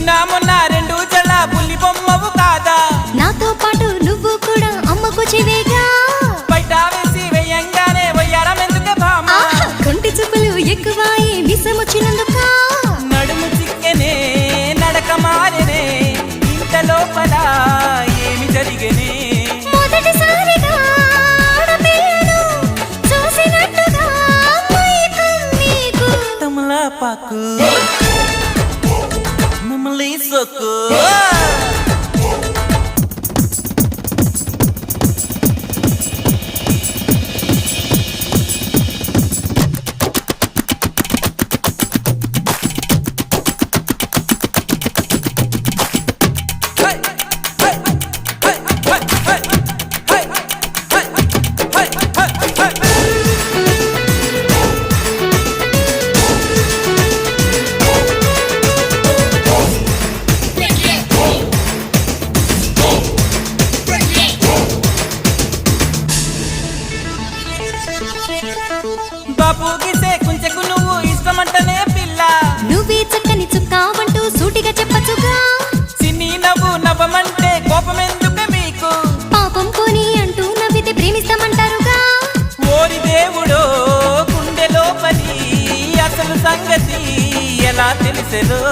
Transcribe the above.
నిన్న మొన్న రెండు జల పుల్లి బొమ్మవు కాదా నాతో పాటు నువ్వు కూడా అమ్మకు చెవేగా బయట వేసి వేయంగానే వయ్యారం ఎందుకు భామ కొంటి చూపులు ఎక్కువాయి విసమొచ్చినందుక నడుము చిక్కెనే నడక మారెనే ఇంత లోపల ఏమి జరిగనే మొదటిసారిగా ఆడపిల్లను చూసినట్టుగా మైకం నీకు తమలపాకు మమ్మల్ని సొక్కు బాబు గిసే కుంచెకు నువ్వు ఇష్టమంటనే పిల్ల నువ్వే చక్కని చుక్కావంటూ సూటిగా చెప్పచ్చుగా చిన్ని నవ్వు నవ్వమంటే కోపం ఎందుకు మీకు పాపం పోని అంటూ నవ్వితే ప్రేమిస్తామంటారుగా ఓరి దేవుడో గుండె లోపలి అసలు సంగతి ఎలా తెలిసెలో